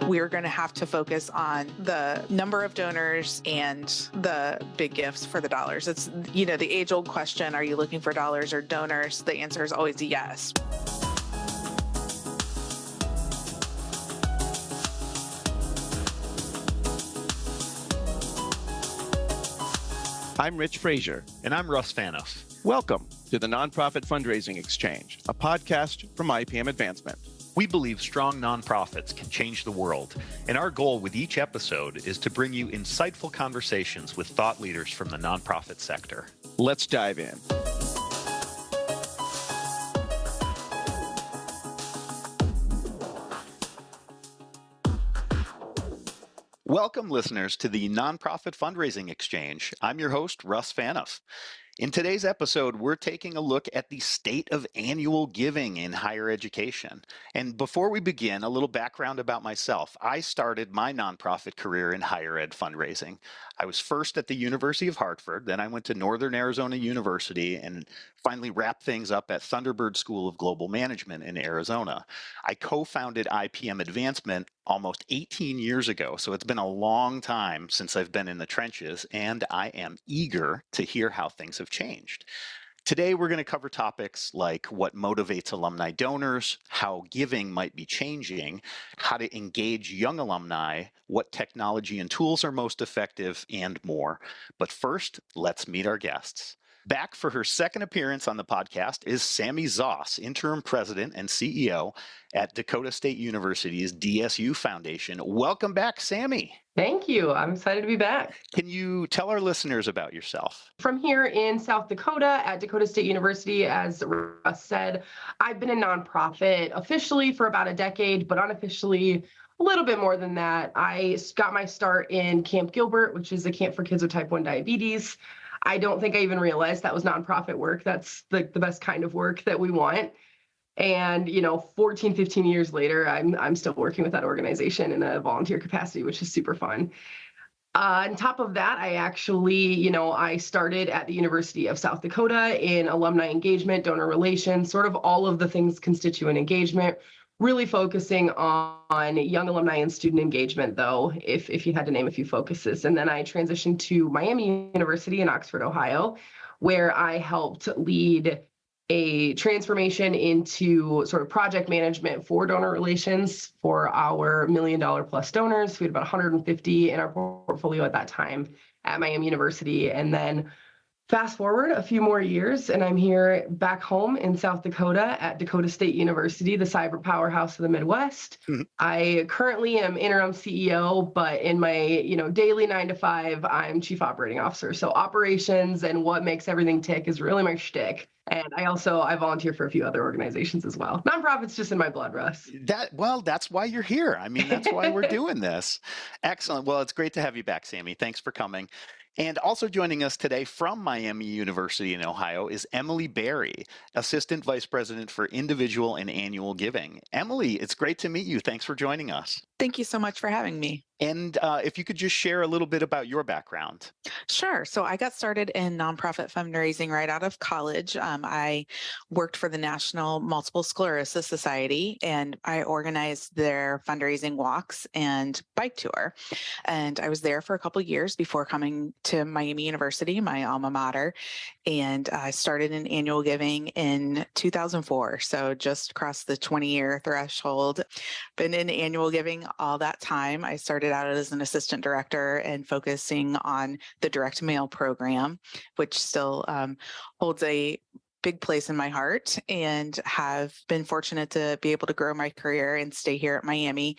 we're going to have to focus on the number of donors and the big gifts for the dollars. It's, the age-old question, are you looking for dollars or donors? The answer is always yes. I'm Rich Frazier. And I'm Russ Fanoff. Welcome to the Nonprofit Fundraising Exchange, a podcast from IPM Advancement. We believe strong nonprofits can change the world, and our goal with each episode is to bring you insightful conversations with thought leaders from the nonprofit sector. Let's dive in. Welcome, listeners, to the Nonprofit Fundraising Exchange. I'm your host, Russ Fanoff. In today's episode, we're taking a look at the state of annual giving in higher education. And before we begin, a little background about myself. I started my nonprofit career in higher ed fundraising. I was first at the University of Hartford, then I went to Northern Arizona University, and finally wrapped things up at Thunderbird School of Global Management in Arizona. I co-founded IPM Advancement almost 18 years ago, so it's been a long time since I've been in the trenches, and I am eager to hear how things have changed. Today, we're going to cover topics like what motivates alumni donors, how giving might be changing, how to engage young alumni, what technology and tools are most effective, and more. But first, let's meet our guests. Back for her second appearance on the podcast is Sami Zoss, Interim President and CEO at Dakota State University's DSU Foundation. Welcome back, Sami. Thank you. I'm excited to be back. Can you tell our listeners about yourself? From here in South Dakota at Dakota State University, as Russ said, I've been a nonprofit officially for about a decade, but unofficially a little bit more than that. I got my start in Camp Gilbert, which is a camp for kids with type 1 diabetes. I don't think I even realized that was nonprofit work. That's the best kind of work that we want. And, 14, 15 years later, I'm still working with that organization in a volunteer capacity, which is super fun. On top of that, I actually, I started at the University of South Dakota in alumni engagement, donor relations, sort of all of the things constituent engagement, really focusing on young alumni and student engagement, though, if you had to name a few focuses. And then I transitioned to Miami University in Oxford, Ohio, where I helped lead a transformation into sort of project management for donor relations for our $1 million plus donors. We had about 150 in our portfolio at that time at Miami University. And then fast forward a few more years, and I'm here back home in South Dakota at Dakota State University, the cyber powerhouse of the Midwest. Mm-hmm. I currently am interim CEO, but in my daily 9 to 5, I'm chief operating officer. So operations and what makes everything tick is really my shtick. And I volunteer for a few other organizations as well. Nonprofit's just in my blood, Russ. That's why you're here. I mean, that's why we're doing this. Excellent. Well, it's great to have you back, Sami. Thanks for coming. And also joining us today from Miami University in Ohio is Emily Berry, Assistant Vice President for Individual and Annual Giving. Emily, it's great to meet you. Thanks for joining us. Thank you so much for having me. And if you could just share a little bit about your background. Sure. So I got started in nonprofit fundraising right out of college. I worked for the National Multiple Sclerosis Society, and I organized their fundraising walks and bike tour. And I was there for a couple of years before coming to Miami University, my alma mater. And I started in annual giving in 2004. So just crossed the 20-year threshold. Been in annual giving all that time. I started out as an assistant director and focusing on the direct mail program, which still holds a big place in my heart, and have been fortunate to be able to grow my career and stay here at Miami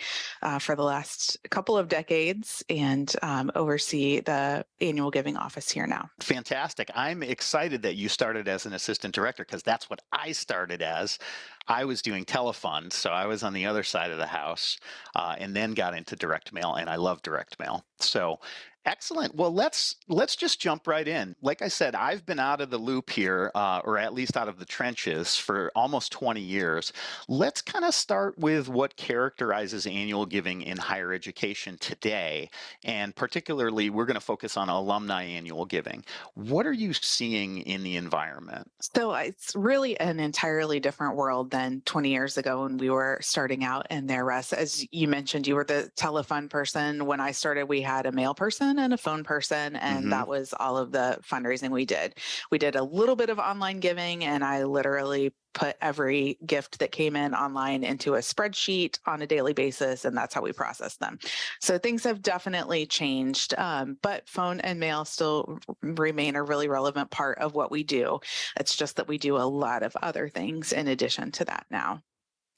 for the last couple of decades and oversee the annual giving office here now. Fantastic. I'm excited that you started as an assistant director, because that's what I started as. I was doing telefunds, so I was on the other side of the house, and then got into direct mail, and I love direct mail. So excellent. Well, let's just jump right in. Like I said, I've been out of the loop here, or at least out of the trenches, for almost 20 years. Let's kind of start with what characterizes annual giving in higher education today, and particularly we're going to focus on alumni annual giving. What are you seeing in the environment? So it's really an entirely different world than 20 years ago when we were starting out in there, Russ. As you mentioned, you were the telephone person. When I started, we had a mail person and a phone person, and that was all of the fundraising we did. We did a little bit of online giving, and I literally put every gift that came in online into a spreadsheet on a daily basis, and that's how we process them. So things have definitely changed, but phone and mail still remain a really relevant part of what we do. It's just that we do a lot of other things in addition to that now.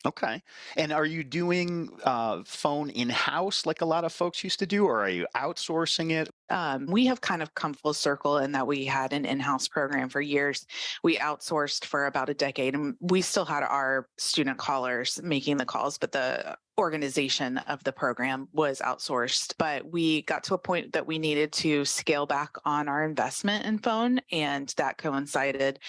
Okay. And are you doing phone in-house like a lot of folks used to do, or are you outsourcing it? We have kind of come full circle in that we had an in-house program for years. We outsourced for about a decade, and we still had our student callers making the calls, but the organization of the program was outsourced. But we got to a point that we needed to scale back on our investment in phone, and that coincided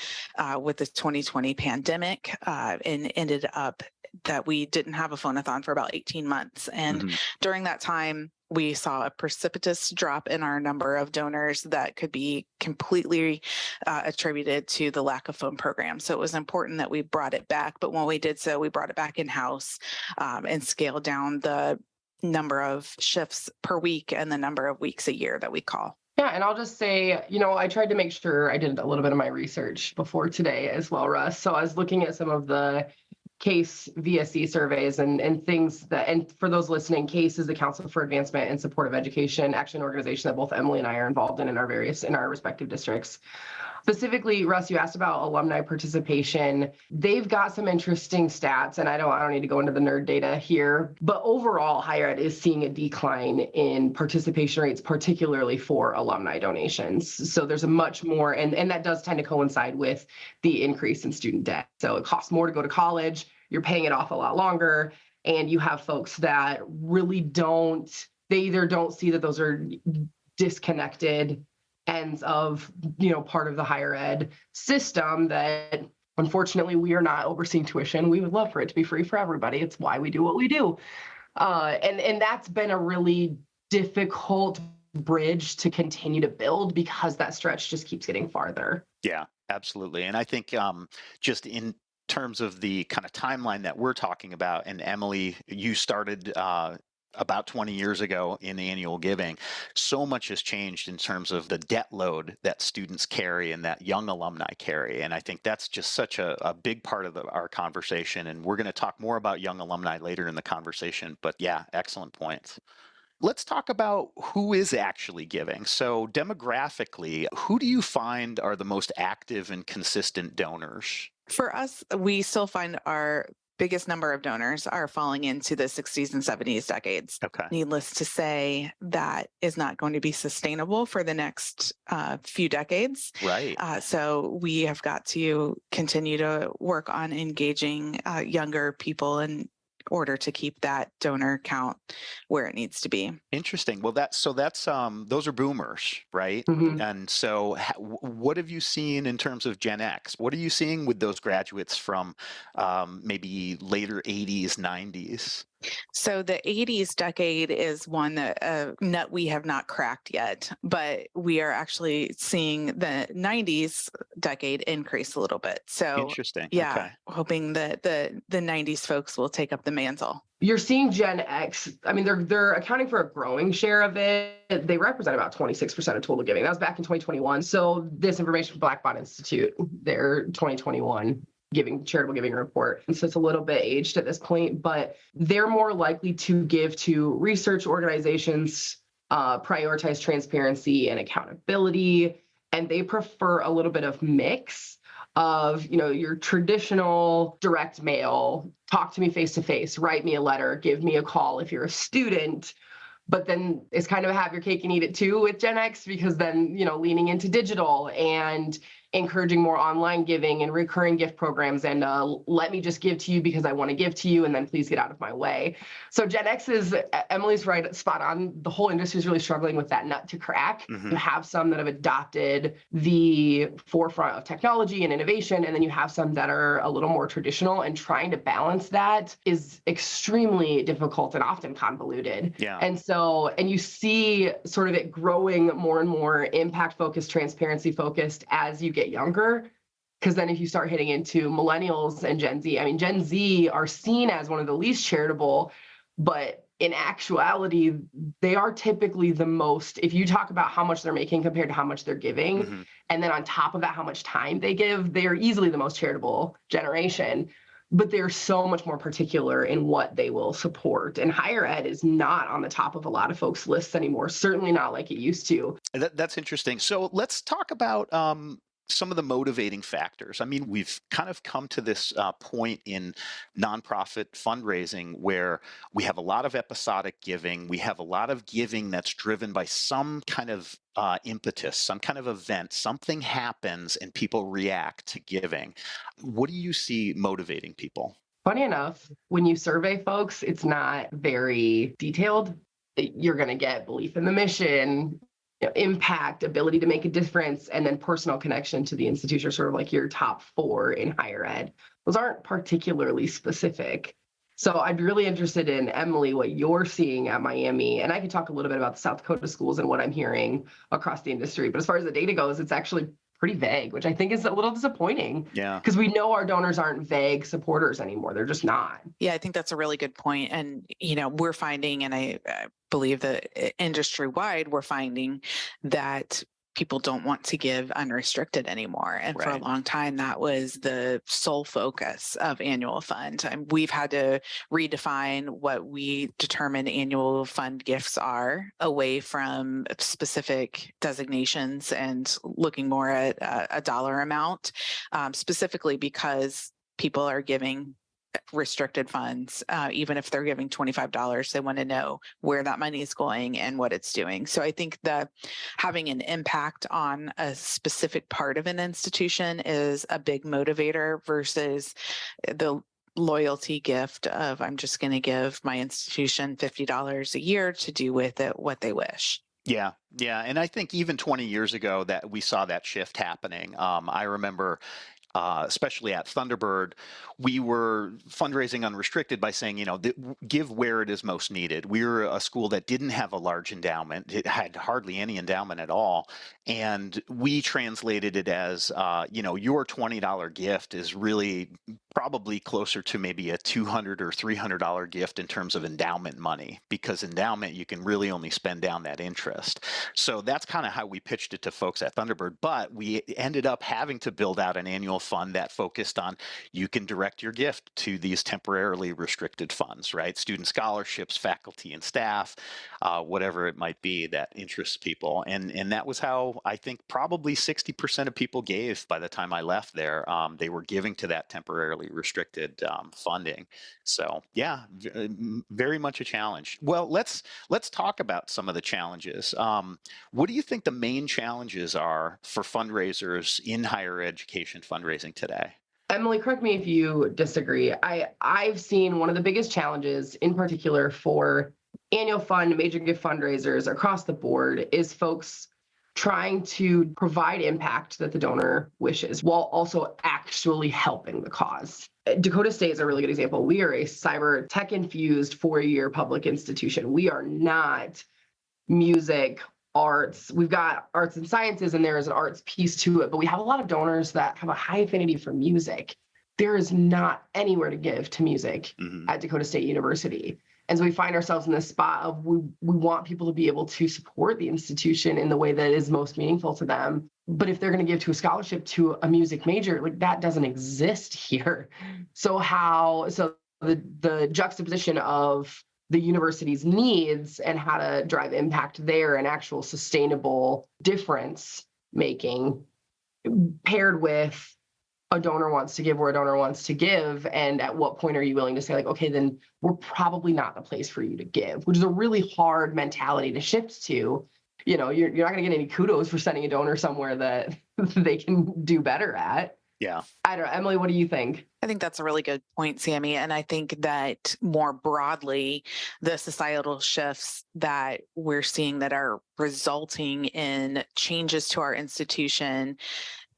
with the 2020 pandemic, and ended up that we didn't have a phone-a-thon for about 18 months. And during that time, we saw a precipitous drop in our number of donors that could be completely attributed to the lack of phone programs. So it was important that we brought it back. But when we did so, we brought it back in-house and scaled down the number of shifts per week and the number of weeks a year that we call. Yeah, and I'll just say, I tried to make sure I did a little bit of my research before today as well, Russ. So I was looking at some of the CASE VSE surveys and things that, and for those listening, CASE is the Council for Advancement and Support of Education, actually an organization that both Emily and I are involved in our respective districts. Specifically, Russ, you asked about alumni participation. They've got some interesting stats, and I don't need to go into the nerd data here, but overall, higher ed is seeing a decline in participation rates, particularly for alumni donations. So there's a much more, and that does tend to coincide with the increase in student debt. So it costs more to go to college, you're paying it off a lot longer, and you have folks that really they either don't see that those are disconnected ends of, part of the higher ed system that unfortunately we are not overseeing tuition. We would love for it to be free for everybody. It's why we do what we do. And that's been a really difficult bridge to continue to build because that stretch just keeps getting farther. Yeah, absolutely. And I think just in terms of the kind of timeline that we're talking about, and Emily, you started about 20 years ago in annual giving, so much has changed in terms of the debt load that students carry and that young alumni carry. And I think that's just such a big part of our conversation. And we're going to talk more about young alumni later in the conversation. But yeah, excellent points. Let's talk about who is actually giving. So demographically, who do you find are the most active and consistent donors? For us, we still find our biggest number of donors are falling into the 60s and 70s decades. Okay. Needless to say, that is not going to be sustainable for the next few decades. Right. So we have got to continue to work on engaging younger people in order to keep that donor count where it needs to be. Interesting. Well, that's those are boomers, right? And so what have you seen in terms of Gen X? What are you seeing with those graduates from maybe later 80s, 90s? So the 80s decade is one that nut we have not cracked yet, but we are actually seeing the 90s decade increase a little bit. So interesting. Yeah, okay. Hoping that the 90s folks will take up the mantle. You're seeing Gen X. I mean, they're accounting for a growing share of it. They represent about 26% of total giving. That was back in 2021. So this information from Black Bond Institute, their 2021 charitable giving report. And so it's a little bit aged at this point, but they're more likely to give to research organizations, prioritize transparency and accountability, and they prefer a little bit of mix of, your traditional direct mail, talk to me face to face, write me a letter, give me a call if you're a student. But then it's kind of have your cake and eat it too with Gen X, because then, leaning into digital and encouraging more online giving and recurring gift programs and let me just give to you because I want to give to you and then please get out of my way. So Gen X is, Emily's right, spot on. The whole industry is really struggling with that nut to crack. You have some that have adopted the forefront of technology and innovation, and then you have some that are a little more traditional, and trying to balance that is extremely difficult and often convoluted. Yeah. And you see sort of it growing more and more impact focused, transparency focused as you get younger. Because then if you start hitting into millennials and Gen Z, I mean, Gen Z are seen as one of the least charitable, but in actuality, they are typically the most, if you talk about how much they're making compared to how much they're giving, and then on top of that, how much time they give, they are easily the most charitable generation. But they're so much more particular in what they will support. And higher ed is not on the top of a lot of folks' lists anymore, certainly not like it used to. That's interesting. So let's talk about some of the motivating factors. I mean, we've kind of come to this point in nonprofit fundraising where we have a lot of episodic giving. We have a lot of giving that's driven by some kind of impetus, some kind of event. Something happens and people react to giving. What do you see motivating people? Funny enough, when you survey folks, it's not very detailed. You're going to get belief in the mission, impact, ability to make a difference, and then personal connection to the institution, sort of like your top 4 in higher ed. Those aren't particularly specific. So I'd be really interested in, Emily, what you're seeing at Miami. And I could talk a little bit about the South Dakota schools and what I'm hearing across the industry. But as far as the data goes, it's actually pretty vague, which I think is a little disappointing. Yeah. Because we know our donors aren't vague supporters anymore. They're just not. Yeah, I think that's a really good point. And, we're finding, and I believe that industry-wide, we're finding that people don't want to give unrestricted anymore. And for a long time, that was the sole focus of annual fund. And we've had to redefine what we determine annual fund gifts are away from specific designations and looking more at a dollar amount, specifically because people are giving restricted funds. Even if they're giving $25, they want to know where that money is going and what it's doing. So I think that having an impact on a specific part of an institution is a big motivator versus the loyalty gift of, I'm just going to give my institution $50 a year to do with it what they wish. Yeah. And I think even 20 years ago that we saw that shift happening. I remember especially at Thunderbird, we were fundraising unrestricted by saying, give where it is most needed. We were a school that didn't have a large endowment. It had hardly any endowment at all. And we translated it as, your $20 gift is really probably closer to maybe a $200 or $300 gift in terms of endowment money, because endowment, you can really only spend down that interest. So that's kind of how we pitched it to folks at Thunderbird. But we ended up having to build out an annual fund that focused on, you can direct your gift to these temporarily restricted funds, right? Student scholarships, faculty and staff, whatever it might be that interests people. And that was how I think probably 60% of people gave by the time I left there. They were giving to that temporarily restricted funding. So yeah, very much a challenge. Well, let's talk about some of the challenges. What do you think the main challenges are for fundraisers in higher education fundraising today? Emily, correct me if you disagree. I've seen one of the biggest challenges in particular for annual fund, major gift fundraisers across the board is folks trying to provide impact that the donor wishes while also actually helping the cause. Dakota State is a really good example. We are a cyber tech infused 4-year public institution. We are not music, arts. We've got arts and sciences, and there is an arts piece to it, but we have a lot of donors that have a high affinity for music. There is not anywhere to give to music at Dakota State University. And so we find ourselves in this spot of we want people to be able to support the institution in the way that is most meaningful to them. But if they're going to give to a scholarship to a music major, like that doesn't exist here. So the juxtaposition of the university's needs and how to drive impact there and actual sustainable difference making paired with a donor wants to give where a donor wants to give, and at what point are you willing to say, like, okay, then we're probably not the place for you to give, which is a really hard mentality to shift to. You're not going to get any kudos for sending a donor somewhere that they can do better at. Yeah. I don't know. Emily, what do you think? I think that's a really good point, Sami. And I think that more broadly, the societal shifts that we're seeing that are resulting in changes to our institution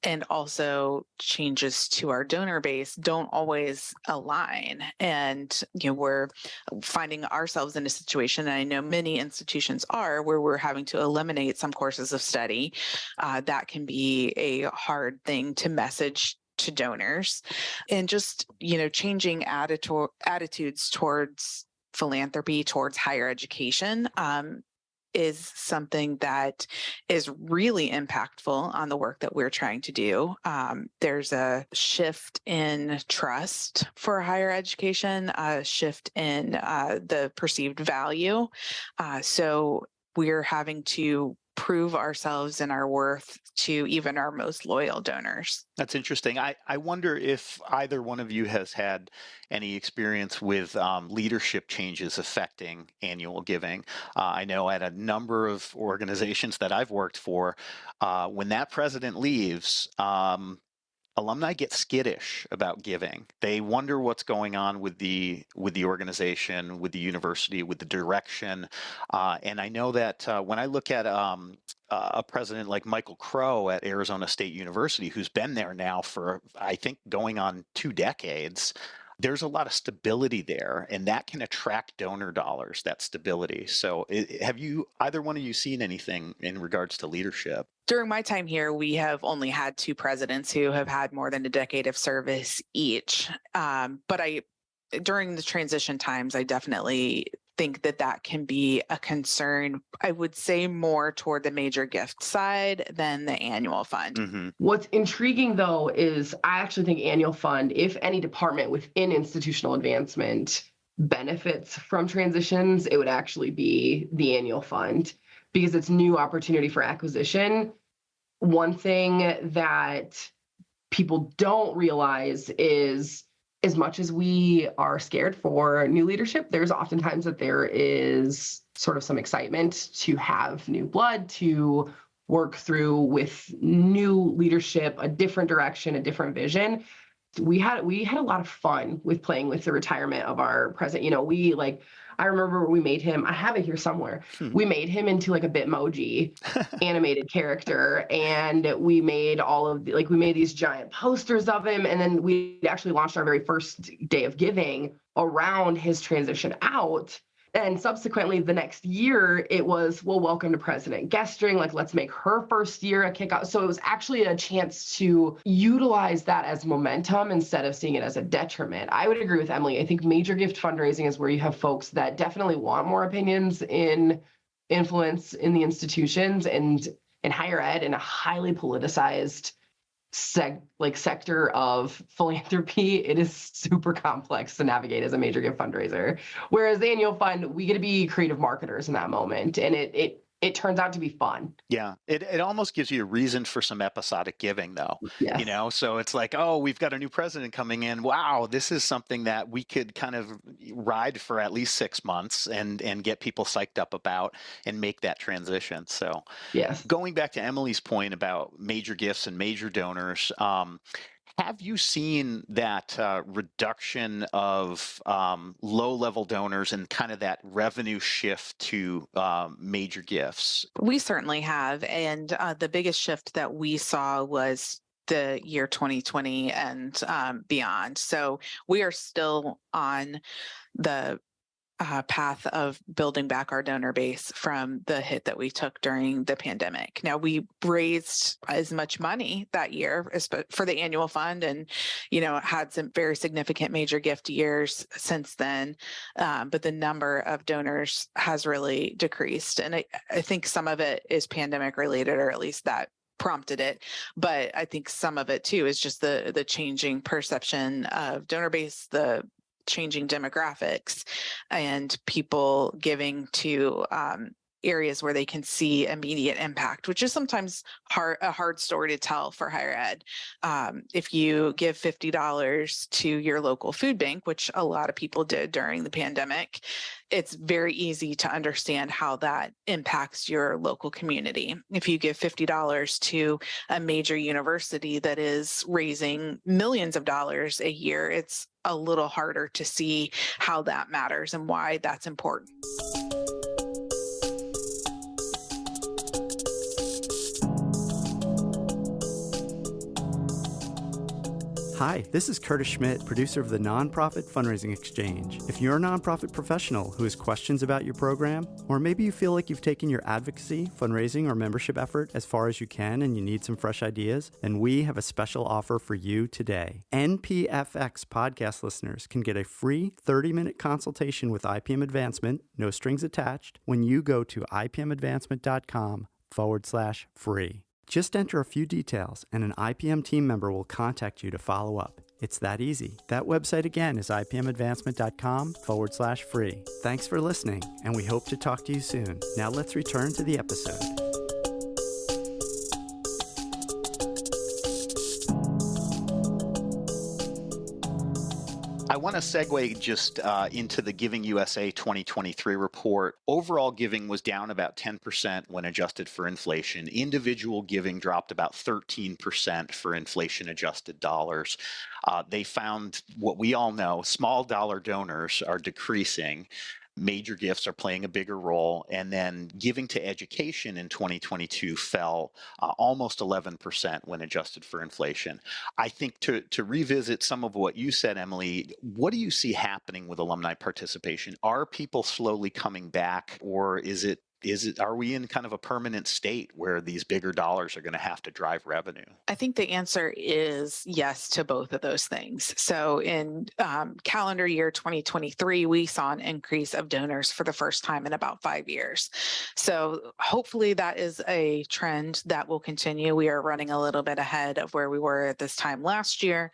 and also changes to our donor base don't always align. And, we're finding ourselves in a situation, and I know many institutions are, where we're having to eliminate some courses of study. That can be a hard thing to message to donors, and just, changing attitudes towards philanthropy, towards higher education, is something that is really impactful on the work that we're trying to do. There's a shift in trust for higher education, a shift in the perceived value. So we're having to prove ourselves and our worth to even our most loyal donors. That's interesting. I wonder if either one of you has had any experience with leadership changes affecting annual giving. I know at a number of organizations that I've worked for, when that president leaves, alumni get skittish about giving. They wonder what's going on with the organization, with the university, with the direction. And I know that when I look at a president like Michael Crow at Arizona State University, who's been there now for, I think, going on 2 decades, there's a lot of stability there, and that can attract donor dollars, that stability. So have either one of you seen anything in regards to leadership? During my time here, we have only had 2 presidents who have had more than a decade of service each. But during the transition times, I definitely think that can be a concern. I would say more toward the major gift side than the annual fund. Mm-hmm. What's intriguing, though, is I actually think annual fund, if any department within institutional advancement benefits from transitions, it would actually be the annual fund, because it's new opportunity for acquisition. One thing that people don't realize is, as much as we are scared for new leadership, there's oftentimes that there is sort of some excitement to have new blood, to work through with new leadership, a different direction, a different vision. We had a lot of fun with playing with the retirement of our president. I remember we made him, I have it here somewhere. We made him into like a Bitmoji animated character, and we made we made these giant posters of him. And then we actually launched our very first day of giving around his transition out. And subsequently, the next year, it was, well, welcome to President Gestring. Let's make her first year a kickoff. So it was actually a chance to utilize that as momentum instead of seeing it as a detriment. I would agree with Emily. I think major gift fundraising is where you have folks that definitely want more opinions in influence in the institutions, and in higher ed, in a highly politicized sector of philanthropy, it is super complex to navigate as a major gift fundraiser. Whereas the annual fund, we get to be creative marketers in that moment, and it turns out to be fun. Yeah, it almost gives you a reason for some episodic giving, though. Yes. So it's like, oh, we've got a new president coming in. Wow, this is something that we could kind of ride for at least 6 months and get people psyched up about and make that transition. So yes. Going back to Emily's point about major gifts and major donors, have you seen that reduction of low-level donors and kind of that revenue shift to major gifts? We certainly have. And the biggest shift that we saw was the year 2020 and beyond. So we are still on the path of building back our donor base from the hit that we took during the pandemic. Now, we raised as much money that year for the annual fund, and had some very significant major gift years since then, but the number of donors has really decreased. And I think some of it is pandemic related, or at least that prompted it. But I think some of it too is just the changing perception of donor base, the changing demographics, and people giving to areas where they can see immediate impact, which is sometimes a hard story to tell for higher ed. If you give $50 to your local food bank, which a lot of people did during the pandemic, it's very easy to understand how that impacts your local community. If you give $50 to a major university that is raising millions of dollars a year, it's a little harder to see how that matters and why that's important. Hi, this is Curtis Schmidt, producer of the Nonprofit Fundraising Exchange. If you're a nonprofit professional who has questions about your program, or maybe you feel like you've taken your advocacy, fundraising, or membership effort as far as you can and you need some fresh ideas, then we have a special offer for you today. NPFX podcast listeners can get a free 30-minute consultation with IPM Advancement, no strings attached, when you go to ipmadvancement.com/free. Just enter a few details and an IPM team member will contact you to follow up. It's that easy. That website again is ipmadvancement.com/free. Thanks for listening, and we hope to talk to you soon. Now let's return to the episode. I want to segue just into the Giving USA 2023 report. Overall giving was down about 10% when adjusted for inflation. Individual giving dropped about 13% for inflation-adjusted dollars. They found what we all know, small dollar donors are decreasing. Major gifts are playing a bigger role, and then giving to education in 2022 fell almost 11% when adjusted for inflation. I think to revisit some of what you said, Emily, what do you see happening with alumni participation? Are people slowly coming back, or are we in kind of a permanent state where these bigger dollars are going to have to drive revenue? I think the answer is yes to both of those things. So in calendar year 2023, we saw an increase of donors for the first time in about 5 years. So hopefully that is a trend that will continue. We are running a little bit ahead of where we were at this time last year.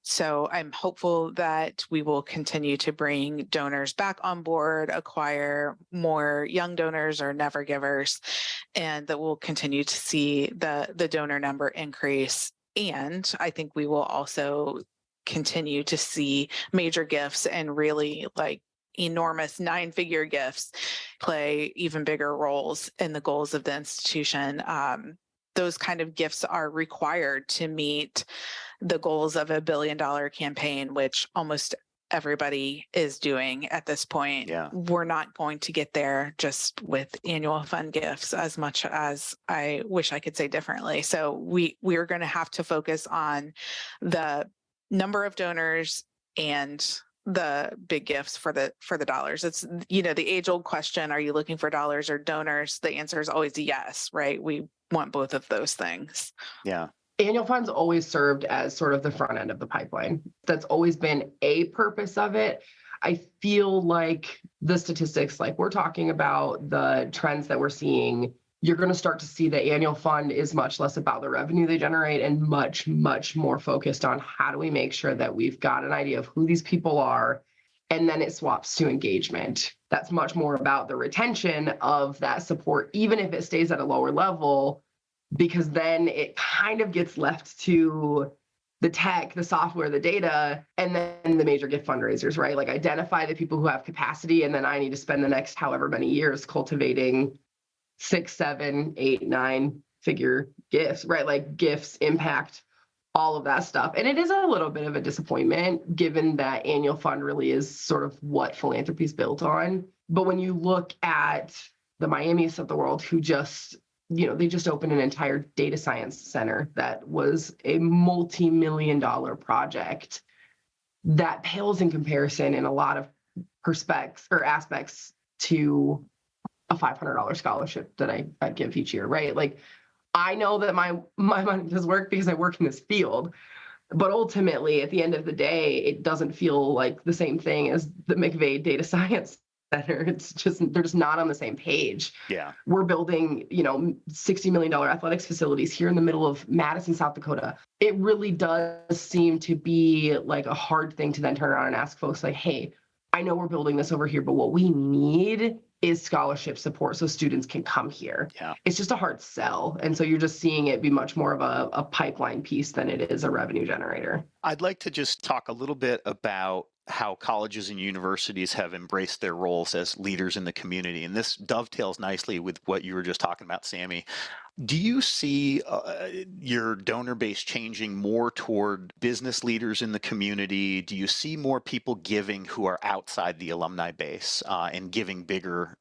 So I'm hopeful that we will continue to bring donors back on board, acquire more young donors or never givers, and that we'll continue to see the donor number increase. And I think we will also continue to see major gifts and really enormous 9-figure gifts play even bigger roles in the goals of the institution. Those kind of gifts are required to meet the goals of $1 billion campaign, which almost everybody is doing at this point. Yeah. We're not going to get there just with annual fund gifts, as much as I wish I could say differently. So we're going to have to focus on the number of donors and the big gifts for the dollars. It's, the age-old question, are you looking for dollars or donors? The answer is always yes, right? We want both of those things. Yeah. Annual funds always served as sort of the front end of the pipeline. That's always been a purpose of it. I feel like the statistics, like we're talking about the trends that we're seeing, you're going to start to see the annual fund is much less about the revenue they generate and much, much more focused on how do we make sure that we've got an idea of who these people are, and then it swaps to engagement. That's much more about the retention of that support, even if it stays at a lower level, because then it kind of gets left to the tech, the software, the data, and then the major gift fundraisers, right? Like identify the people who have capacity, and then I need to spend the next however many years cultivating 6, 7, 8, 9-figure gifts, right? Like gifts impact all of that stuff. And it is a little bit of a disappointment given that annual fund really is sort of what philanthropy is built on. But when you look at the Miamis of the world who just, they just opened an entire data science center that was a multi-million-dollar project that pales in comparison in a lot of aspects to a $500 scholarship that I give each year, right? Like, I know that my money does work because I work in this field, but ultimately, at the end of the day, it doesn't feel like the same thing as the McVeigh Data Science Center. It's just, they're just not on the same page. Yeah. We're building, $60 million athletics facilities here in the middle of Madison, South Dakota. It really does seem to be like a hard thing to then turn around and ask folks like, hey, I know we're building this over here, but what we need is scholarship support so students can come here. Yeah. It's just a hard sell. And so you're just seeing it be much more of a pipeline piece than it is a revenue generator. I'd like to just talk a little bit about how colleges and universities have embraced their roles as leaders in the community. And this dovetails nicely with what you were just talking about, Sami. Do you see your donor base changing more toward business leaders in the community? Do you see more people giving who are outside the alumni base and giving bigger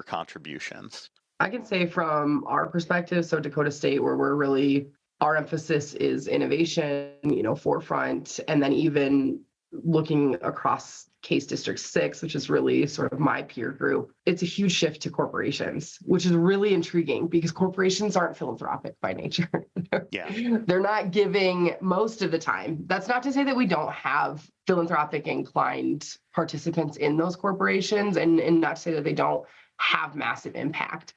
contributions? I can say from our perspective, so Dakota State, where we're really Our emphasis is innovation, forefront, and then even looking across Case District 6, which is really sort of my peer group, it's a huge shift to corporations, which is really intriguing because corporations aren't philanthropic by nature. Yeah. They're not giving most of the time. That's not to say that we don't have philanthropic inclined participants in those corporations, and not to say that they don't have massive impact.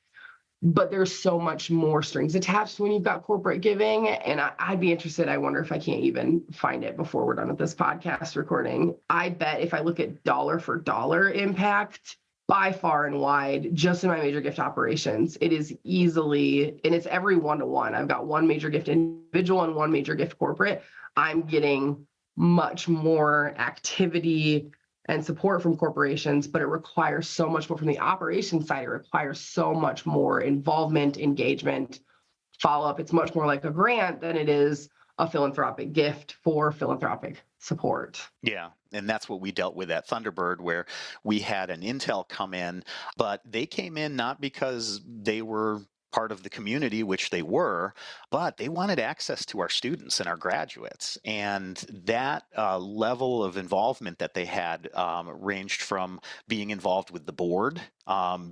But there's so much more strings attached when you've got corporate giving. And I'd be interested. I wonder if I can't even find it before we're done with this podcast recording. I bet if I look at dollar for dollar impact, by far and wide, just in my major gift operations, it is easily, and it's every 1-to-1. I've got one major gift individual and one major gift corporate. I'm getting much more activity and support from corporations, but it requires so much more from the operations side. It requires so much more involvement, engagement, follow-up. It's much more like a grant than it is a philanthropic gift for philanthropic support. Yeah. And that's what we dealt with at Thunderbird, where we had an Intel come in, but they came in not because they were part of the community, which they were, but they wanted access to our students and our graduates. And that level of involvement that they had ranged from being involved with the board,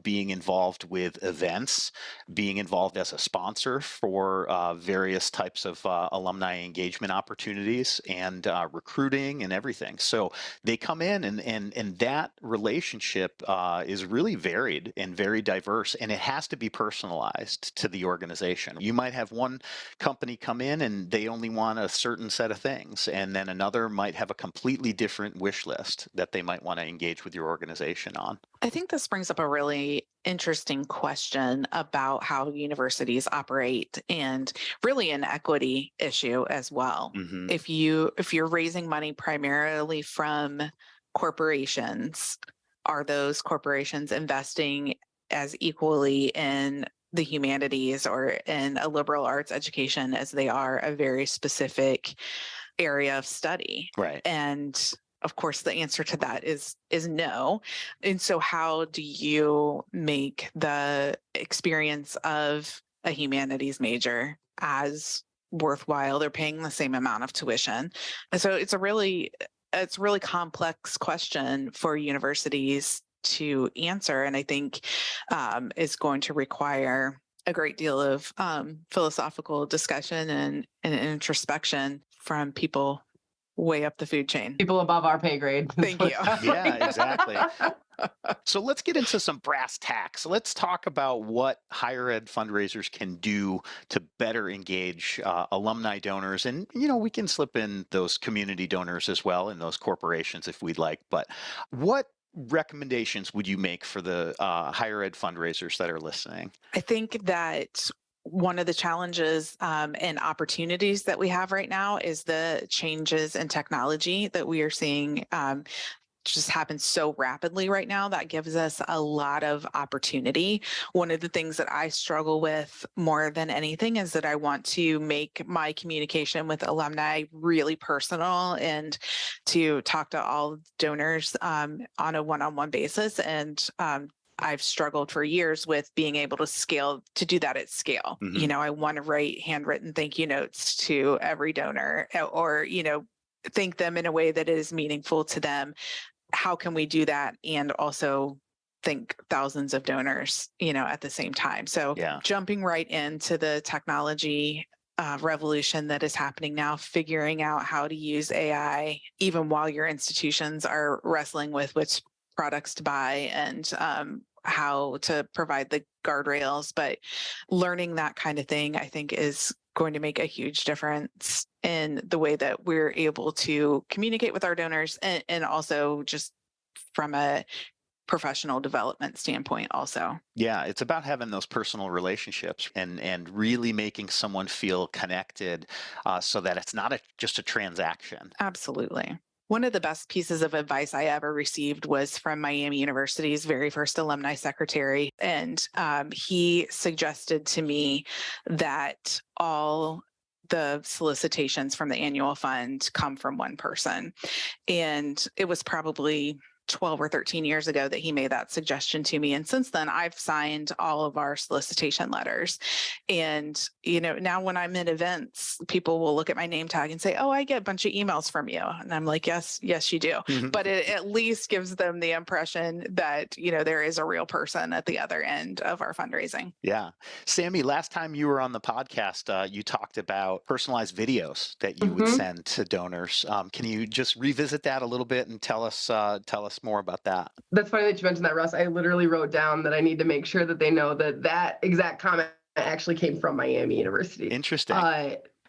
being involved with events, being involved as a sponsor for various types of alumni engagement opportunities and recruiting and everything. So they come in and that relationship is really varied and very diverse, and it has to be personalized to the organization. You might have one company come in and they only want a certain set of things, and then another might have a completely different wish list that they might want to engage with your organization on. I think this brings up a really interesting question about how universities operate, and really an equity issue as well. Mm-hmm. If you're raising money primarily from corporations, are those corporations investing as equally in the humanities or in a liberal arts education as they are a very specific area of study? Right. And of course, the answer to that is no. And so how do you make the experience of a humanities major as worthwhile? They're paying the same amount of tuition. And so it's a really complex question for universities to answer. And I think is going to require a great deal of philosophical discussion and introspection from people way up the food chain. People above our pay grade. Thank you. Yeah, exactly. So let's get into some brass tacks. Let's talk about what higher ed fundraisers can do to better engage alumni donors. And, we can slip in those community donors as well and those corporations if we'd like. But what recommendations would you make for the higher ed fundraisers that are listening? I think that one of the challenges and opportunities that we have right now is the changes in technology that we are seeing just happen so rapidly right now. That gives us a lot of opportunity. One of the things that I struggle with more than anything is that I want to make my communication with alumni really personal and to talk to all donors on a one-on-one basis. And I've struggled for years with being able to do that at scale. Mm-hmm. I want to write handwritten thank you notes to every donor or, thank them in a way that is meaningful to them. How can we do that and also thank thousands of donors, at the same time? So Jumping right into the technology revolution that is happening now, figuring out how to use AI, even while your institutions are wrestling with which products to buy and how to provide the guardrails. But learning that kind of thing, I think, is going to make a huge difference in the way that we're able to communicate with our donors and also just from a professional development standpoint also. Yeah, it's about having those personal relationships and really making someone feel connected so that it's not just a transaction. Absolutely. One of the best pieces of advice I ever received was from Miami University's very first alumni secretary. And he suggested to me that all the solicitations from the annual fund come from one person. And it was probably 12 or 13 years ago that he made that suggestion to me. And since then, I've signed all of our solicitation letters. And, now when I'm in events, people will look at my name tag and say, oh, I get a bunch of emails from you. And I'm like, yes, you do. But it at least gives them the impression that, there is a real person at the other end of our fundraising. Yeah. Sami, last time you were on the podcast, you talked about personalized videos that you would send to donors. Can you just revisit that a little bit and tell us more about that? That's funny that you mentioned that, Russ. I literally wrote down that I need to make sure that they know that exact comment actually came from Miami University. Interesting.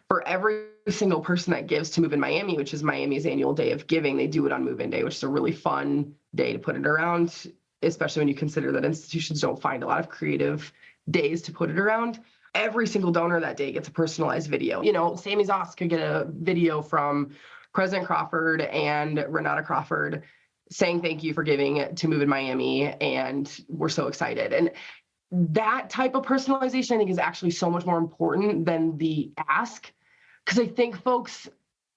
For every single person that gives to Move in Miami, which is Miami's annual day of giving, they do it on Move In Day, which is a really fun day to put it around, especially when you consider that institutions don't find a lot of creative days to put it around. Every single donor that day gets a personalized video. Sami Zoss could get a video from President Crawford and Renata Crawford saying thank you for giving to Move in Miami, and we're so excited. And that type of personalization, I think, is actually so much more important than the ask, because I think folks,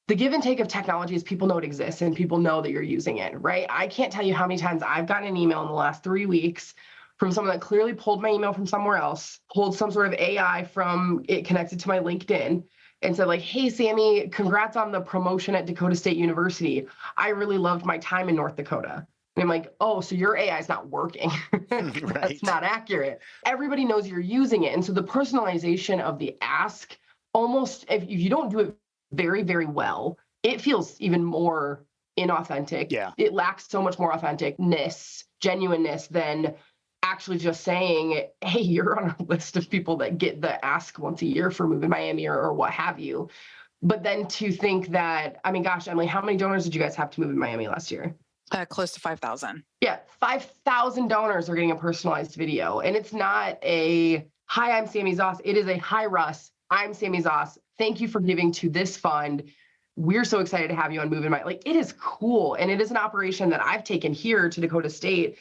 the give and take of technology is people know it exists and people know that you're using it, right? I can't tell you how many times I've gotten an email in the last 3 weeks from someone that clearly pulled my email from somewhere else, pulled some sort of AI from it connected to my LinkedIn, and said like, hey, Sami, congrats on the promotion at Dakota State University. I really loved my time in North Dakota. And I'm like, oh, so your AI is not working. That's not accurate. Everybody knows you're using it. And so the personalization of the ask, almost, if you don't do it very, very well, it feels even more inauthentic. Yeah. It lacks so much more authenticness, genuineness than actually just saying, hey, you're on a list of people that get the ask once a year for Move in Miami or what have you. But then to think that, I mean, gosh, Emily, how many donors did you guys have to Move in Miami last year? Close to 5,000. Yeah, 5,000 donors are getting a personalized video. And it's not a, hi, I'm Sami Zoss. It is a, hi, Russ, I'm Sami Zoss. Thank you for giving to this fund. We're so excited to have you on Move in Miami. Like, it is cool. And it is an operation that I've taken here to Dakota State.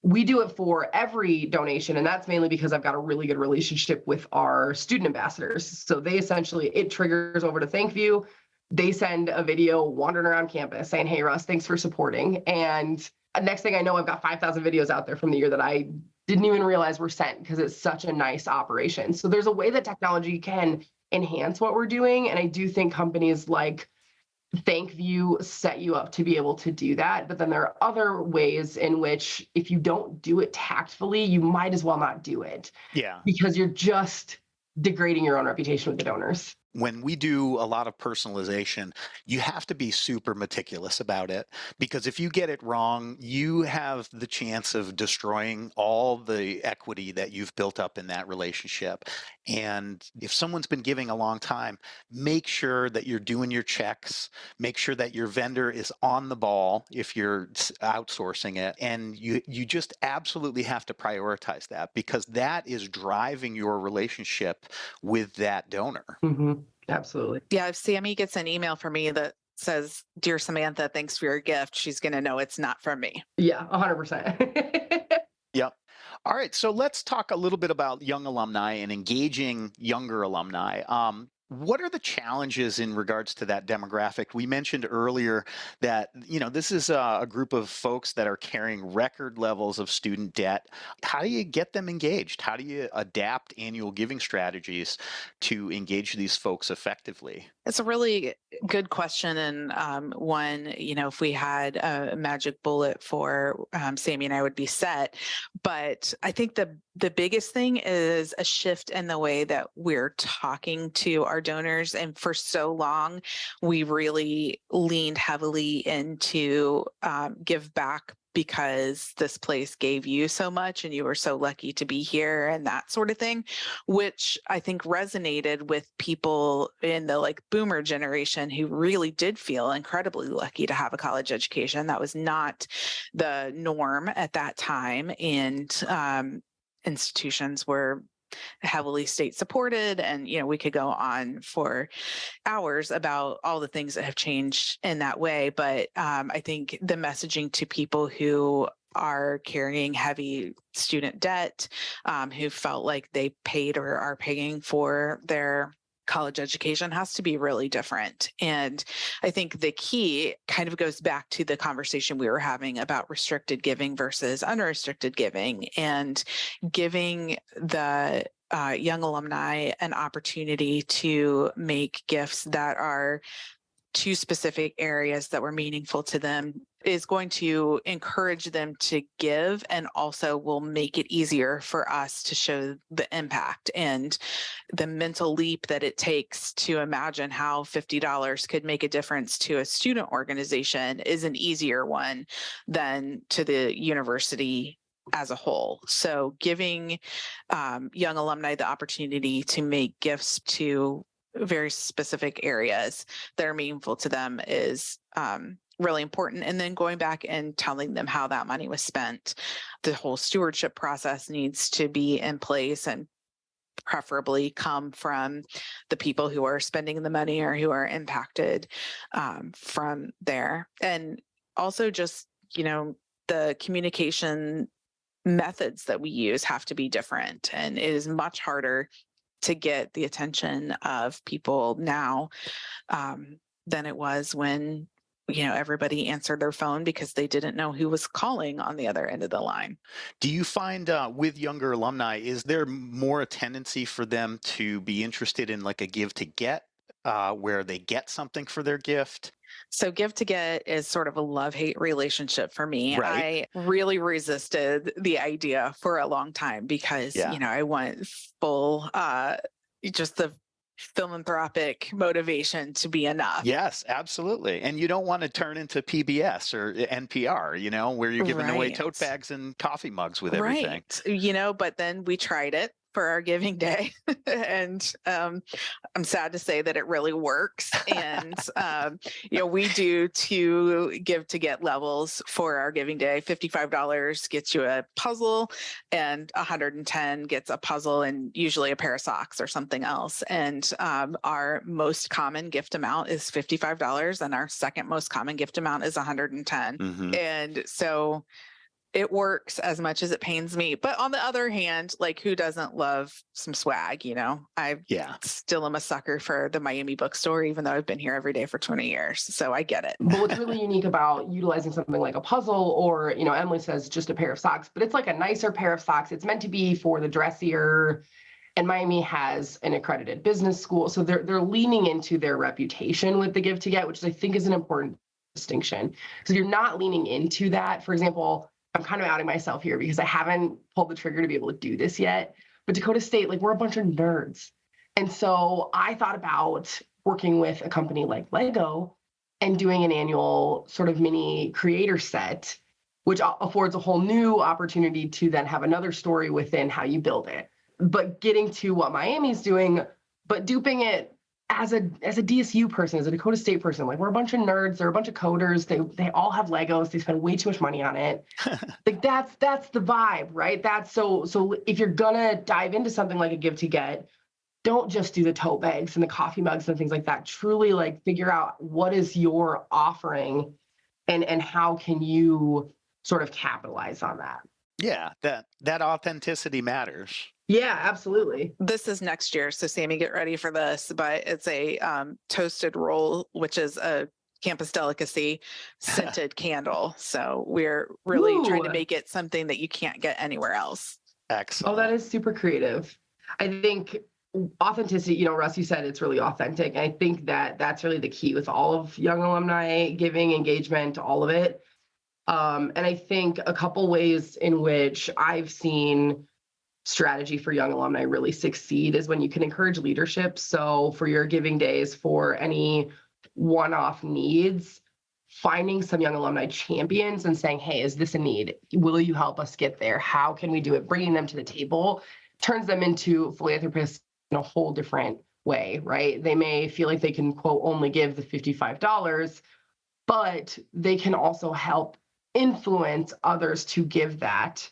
We do it for every donation, and that's mainly because I've got a really good relationship with our student ambassadors. So they essentially, it triggers over to ThankView. They send a video wandering around campus saying, hey, Russ, thanks for supporting. And next thing I know, I've got 5,000 videos out there from the year that I didn't even realize were sent because it's such a nice operation. So there's a way that technology can enhance what we're doing. And I do think companies like ThankView set you up to be able to do that. But then there are other ways in which if you don't do it tactfully, you might as well not do it. Yeah. Because you're just degrading your own reputation with the donors. When we do a lot of personalization, you have to be super meticulous about it, because if you get it wrong, you have the chance of destroying all the equity that you've built up in that relationship. And if someone's been giving a long time, make sure that you're doing your checks, make sure that your vendor is on the ball if you're outsourcing it. And you just absolutely have to prioritize that, because that is driving your relationship with that donor. Mm-hmm. Absolutely. Yeah, if Sami gets an email from me that says, dear Samantha, thanks for your gift, she's going to know it's not from me. Yeah, 100%. Yep. All right. So let's talk a little bit about young alumni and engaging younger alumni. What are the challenges in regards to that demographic? We mentioned earlier that, this is a group of folks that are carrying record levels of student debt. How do you get them engaged? How do you adapt annual giving strategies to engage these folks effectively? It's a really good question. And one, if we had a magic bullet for Sami and I would be set. But I think the biggest thing is a shift in the way that we're talking to our donors. And for so long, we really leaned heavily into give back because this place gave you so much and you were so lucky to be here and that sort of thing, which I think resonated with people in the boomer generation who really did feel incredibly lucky to have a college education. That was not the norm at that time. And institutions were heavily state supported, and we could go on for hours about all the things that have changed in that way. But I think the messaging to people who are carrying heavy student debt, who felt like they paid or are paying for their college education has to be really different. And I think the key kind of goes back to the conversation we were having about restricted giving versus unrestricted giving, and giving the young alumni an opportunity to make gifts that are to specific areas that were meaningful to them is going to encourage them to give, and also will make it easier for us to show the impact and the mental leap that it takes to imagine how $50 could make a difference to a student organization is an easier one than to the university as a whole. So giving young alumni the opportunity to make gifts to very specific areas that are meaningful to them is really important. And then going back and telling them how that money was spent. The whole stewardship process needs to be in place, and preferably come from the people who are spending the money or who are impacted from there. And also just, the communication methods that we use have to be different. And it is much harder to get the attention of people now than it was when, everybody answered their phone because they didn't know who was calling on the other end of the line. Do you find with younger alumni, is there more a tendency for them to be interested in like a give to get, where they get something for their gift? So give to get is sort of a love-hate relationship for me. Right. I really resisted the idea for a long time because, I want full, just the philanthropic motivation to be enough. Yes, absolutely. And you don't want to turn into PBS or NPR, where you're giving away tote bags and coffee mugs with everything. Right. But then we tried it for our giving day. And I'm sad to say that it really works. And, we do 2 give to get levels for our giving day. $55 gets you a puzzle, and $110 gets a puzzle and usually a pair of socks or something else. And our most common gift amount is $55, and our second most common gift amount is $110. Mm-hmm. And so it works as much as it pains me. But on the other hand, like, who doesn't love some swag? I still am a sucker for the Miami bookstore, even though I've been here every day for 20 years. So I get it. But what's really unique about utilizing something like a puzzle, or, Emily says just a pair of socks, but it's like a nicer pair of socks. It's meant to be for the dressier. And Miami has an accredited business school. So they're leaning into their reputation with the give to get, which I think is an important distinction. So you're not leaning into that. For example, I'm kind of outing myself here because I haven't pulled the trigger to be able to do this yet. But Dakota State, we're a bunch of nerds. And so I thought about working with a company like Lego and doing an annual sort of mini creator set, which affords a whole new opportunity to then have another story within how you build it. But getting to what Miami's doing, but duping it as a DSU person, as a Dakota State person, we're a bunch of nerds, they're a bunch of coders, they all have Legos, they spend way too much money on it. That's the vibe, right? That's so if you're gonna dive into something like a give to get, don't just do the tote bags and the coffee mugs and things like that. Truly figure out what is your offering and how can you sort of capitalize on that. Yeah, that authenticity matters. Yeah, absolutely. This is next year, so Sami, get ready for this. But it's a toasted roll, which is a campus delicacy, scented candle. So we're really trying to make it something that you can't get anywhere else. Excellent. Oh, that is super creative. I think authenticity, Russ, you said it's really authentic. I think that's really the key with all of young alumni giving, engagement, all of it. And I think a couple ways in which I've seen strategy for young alumni really succeed is when you can encourage leadership. So for your giving days, for any one-off needs, finding some young alumni champions and saying, hey, is this a need? Will you help us get there? How can we do it? Bringing them to the table turns them into philanthropists in a whole different way, right? They may feel like they can, quote, only give the $55, but they can also help influence others to give that.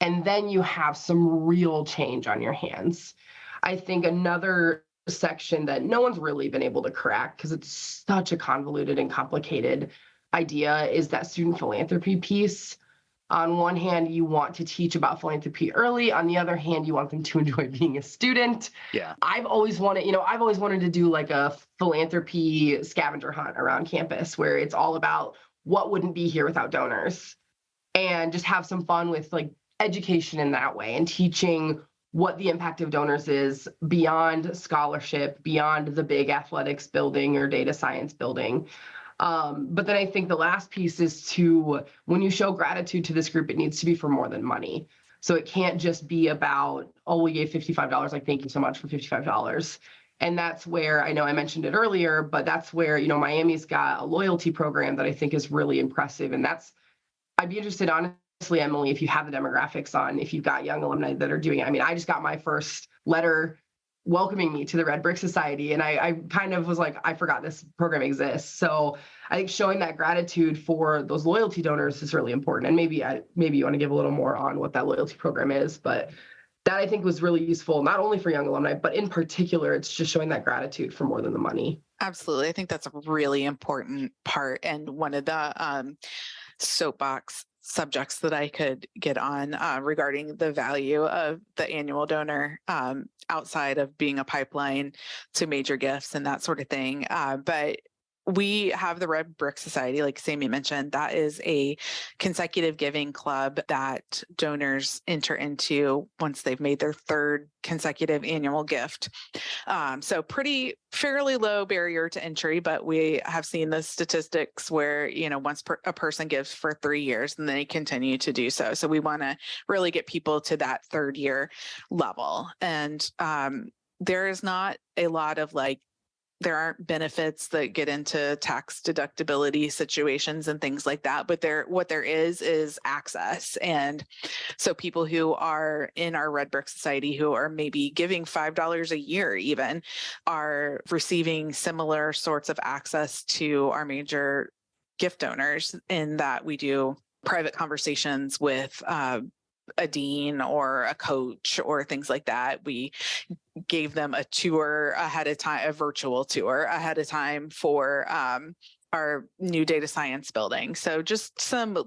And then you have some real change on your hands. I think another section that no one's really been able to crack because it's such a convoluted and complicated idea is that student philanthropy piece. On one hand, you want to teach about philanthropy early. On the other hand, you want them to enjoy being a student. Yeah. I've always wanted to do like a philanthropy scavenger hunt around campus where it's all about what wouldn't be here without donors, and just have some fun with like education in that way and teaching what the impact of donors is beyond scholarship, beyond the big athletics building or data science building. But then I think the last piece is when you show gratitude to this group, it needs to be for more than money. So it can't just be about, oh, we gave $55, like, thank you so much for $55. And that's where, I know I mentioned it earlier, but that's where, Miami's got a loyalty program that I think is really impressive. And I'd be interested, honestly, Emily, if you have the demographics on, if you've got young alumni that are doing it. I mean, I just got my first letter welcoming me to the Red Brick Society, and I kind of was like, I forgot this program exists. So I think showing that gratitude for those loyalty donors is really important. And maybe you want to give a little more on what that loyalty program is, but that I think was really useful, not only for young alumni, but in particular, it's just showing that gratitude for more than the money. Absolutely. I think that's a really important part. And one of the soapbox subjects that I could get on regarding the value of the annual donor outside of being a pipeline to major gifts and that sort of thing. But we have the Red Brick Society, like Sami mentioned, that is a consecutive giving club that donors enter into once they've made their third consecutive annual gift. So fairly low barrier to entry, but we have seen the statistics where, once a person gives for 3 years and they continue to do so. So we want to really get people to that third year level. And there is not a lot of there aren't benefits that get into tax deductibility situations and things like that, but what there is access. And so people who are in our Red Brick Society who are maybe giving $5 a year even are receiving similar sorts of access to our major gift donors, in that we do private conversations with a dean or a coach or things like that. We gave them a tour ahead of time, a virtual tour ahead of time for our new data science building. So just some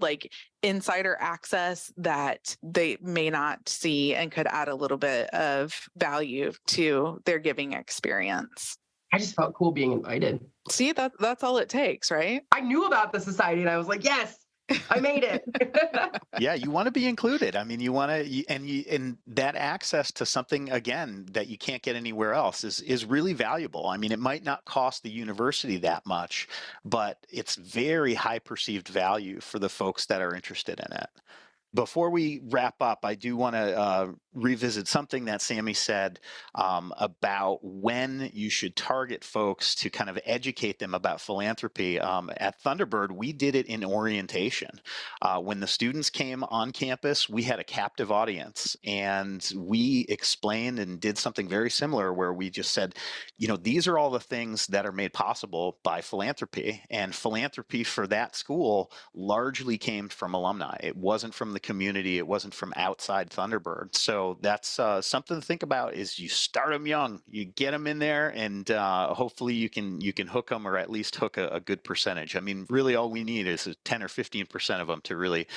insider access that they may not see and could add a little bit of value to their giving experience. I just felt cool being invited. See, that's all it takes, right? I knew about the society and I was like, yes, I made it. Yeah, you want to be included. I mean, you want to, and that access to something, again, that you can't get anywhere else is really valuable. I mean, it might not cost the university that much, but it's very high perceived value for the folks that are interested in it. Before we wrap up, I do want to revisit something that Sami said about when you should target folks to kind of educate them about philanthropy. At Thunderbird, we did it in orientation. When the students came on campus, we had a captive audience, and we explained and did something very similar where we just said, these are all the things that are made possible by philanthropy, and philanthropy for that school largely came from alumni. It wasn't from the community. It wasn't from outside Thunderbird. So that's something to think about. Is you start them young, you get them in there, and hopefully you can hook them, or at least hook a good percentage. I mean, really all we need is 10 or 15% of them to really,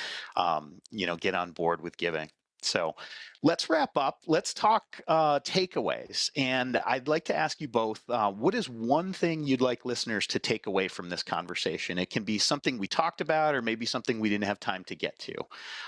get on board with giving. So let's wrap up. Let's talk takeaways. And I'd like to ask you both, what is one thing you'd like listeners to take away from this conversation? It can be something we talked about, or maybe something we didn't have time to get to.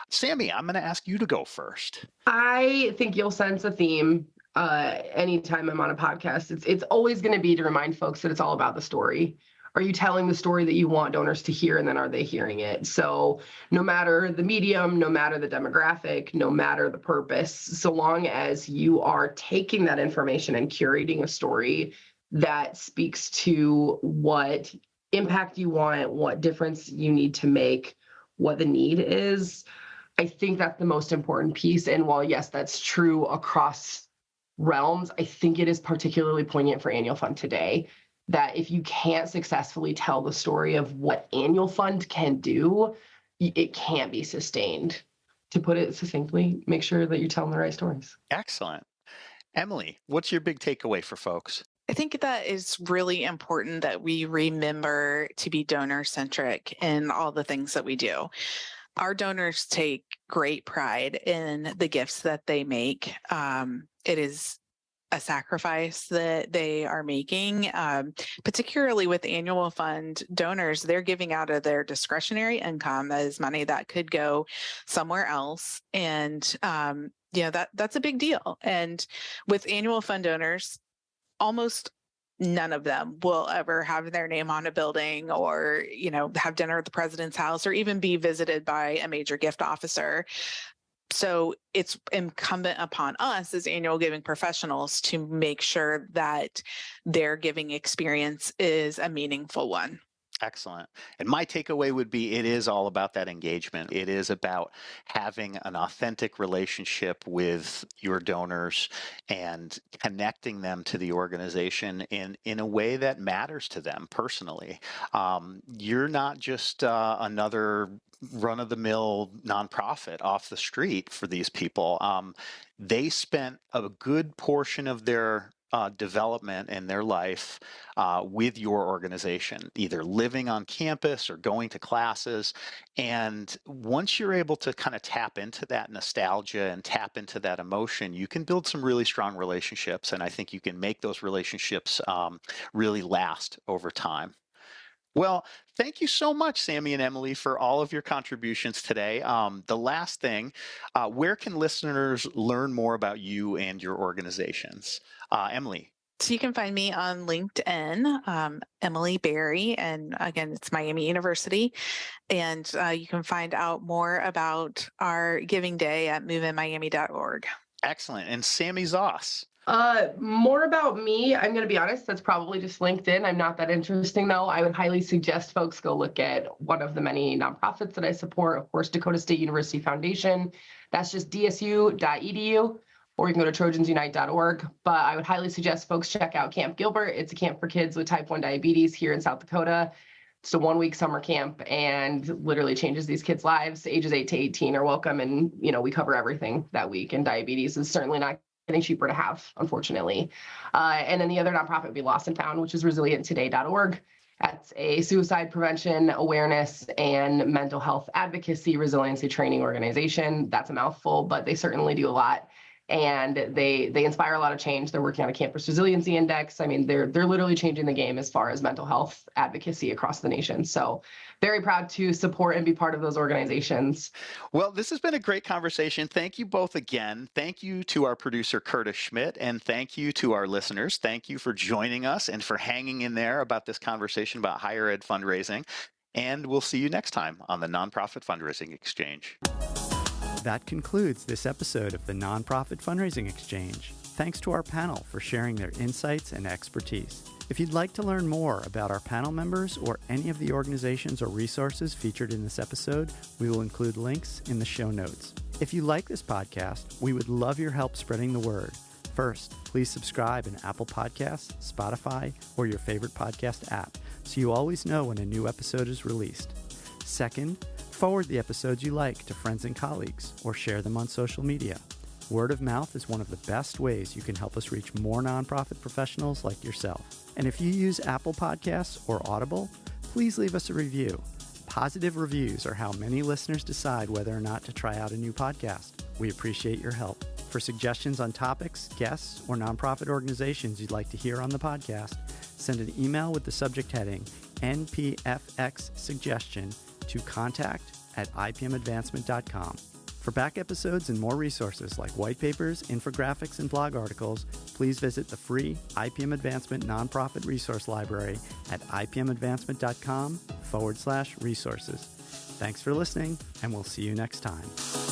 Sami, I'm going to ask you to go first. I think you'll sense a theme anytime I'm on a podcast. It's always going to be to remind folks that it's all about the story. Are you telling the story that you want donors to hear, and then are they hearing it? So no matter the medium, no matter the demographic, no matter the purpose, so long as you are taking that information and curating a story that speaks to what impact you want, what difference you need to make, what the need is, I think that's the most important piece. And while, yes, that's true across realms, I think it is particularly poignant for Annual Fund today. That if you can't successfully tell the story of what Annual Fund can do, it can't be sustained. To put it succinctly, make sure that you're telling the right stories. Excellent. Emily, what's your big takeaway for folks? I think that is really important that we remember to be donor-centric in all the things that we do. our donors take great pride in the gifts that they make. It is a sacrifice that they are making, particularly with annual fund donors. They're giving out of their discretionary income as money that could go somewhere else. And, that's a big deal. And with annual fund donors, almost none of them will ever have their name on a building or, have dinner at the president's house or even be visited by a major gift officer. So it's incumbent upon us as annual giving professionals to make sure that their giving experience is a meaningful one. Excellent. And my takeaway would be it is all about that engagement. It is about having an authentic relationship with your donors and connecting them to the organization in a way that matters to them personally. You're not just another run-of-the-mill nonprofit off the street for these people. They spent a good portion of their development in their life with your organization, either living on campus or going to classes. And once you're able to kind of tap into that nostalgia and tap into that emotion, you can build some really strong relationships. And I think you can make those relationships really last over time. Well, thank you so much, Sami and Emily, for all of your contributions today. The last thing, where can listeners learn more about you and your organizations? Emily. So you can find me on LinkedIn, Emily Berry, and again, it's Miami University. And you can find out more about our giving day at moveinmiami.org. Excellent. And Sami Zoss. More about me, I'm going to be honest, that's probably just LinkedIn. I'm not that interesting, though. I would highly suggest folks go look at one of the many nonprofits that I support. Of course, Dakota State University Foundation. That's just dsu.edu, or you can go to trojansunite.org. But I would highly suggest folks check out Camp Gilbert. It's a camp for kids with type 1 diabetes here in South Dakota. It's a 1-week summer camp and literally changes these kids' lives. Ages 8 to 18 are welcome. And, we cover everything that week. And diabetes is certainly not getting cheaper to have, unfortunately. And then the other nonprofit would be Lost and Found, which is resilienttoday.org. That's a suicide prevention, awareness, and mental health advocacy resiliency training organization. That's a mouthful, but they certainly do a lot. And they inspire a lot of change. They're working on a campus resiliency index. I mean, they're literally changing the game as far as mental health advocacy across the nation. So very proud to support and be part of those organizations. Well, this has been a great conversation. Thank you both again. Thank you to our producer, Curtis Schmidt, and thank you to our listeners. Thank you for joining us and for hanging in there about this conversation about higher ed fundraising. And we'll see you next time on the Nonprofit Fundraising Exchange. That concludes this episode of the Nonprofit Fundraising Exchange. Thanks to our panel for sharing their insights and expertise. If you'd like to learn more about our panel members or any of the organizations or resources featured in this episode, we will include links in the show notes. If you like this podcast, we would love your help spreading the word. First, please subscribe in Apple Podcasts, Spotify, or your favorite podcast app so you always know when a new episode is released. Second, forward the episodes you like to friends and colleagues or share them on social media. Word of mouth is one of the best ways you can help us reach more nonprofit professionals like yourself. And if you use Apple Podcasts or Audible, please leave us a review. Positive reviews are how many listeners decide whether or not to try out a new podcast. We appreciate your help. For suggestions on topics, guests, or nonprofit organizations you'd like to hear on the podcast, send an email with the subject heading NPFX suggestion to contact@ipmadvancement.com. For back episodes and more resources like white papers, infographics, and blog articles, please visit the free IPM Advancement Nonprofit Resource Library at ipmadvancement.com/resources. Thanks for listening, and we'll see you next time.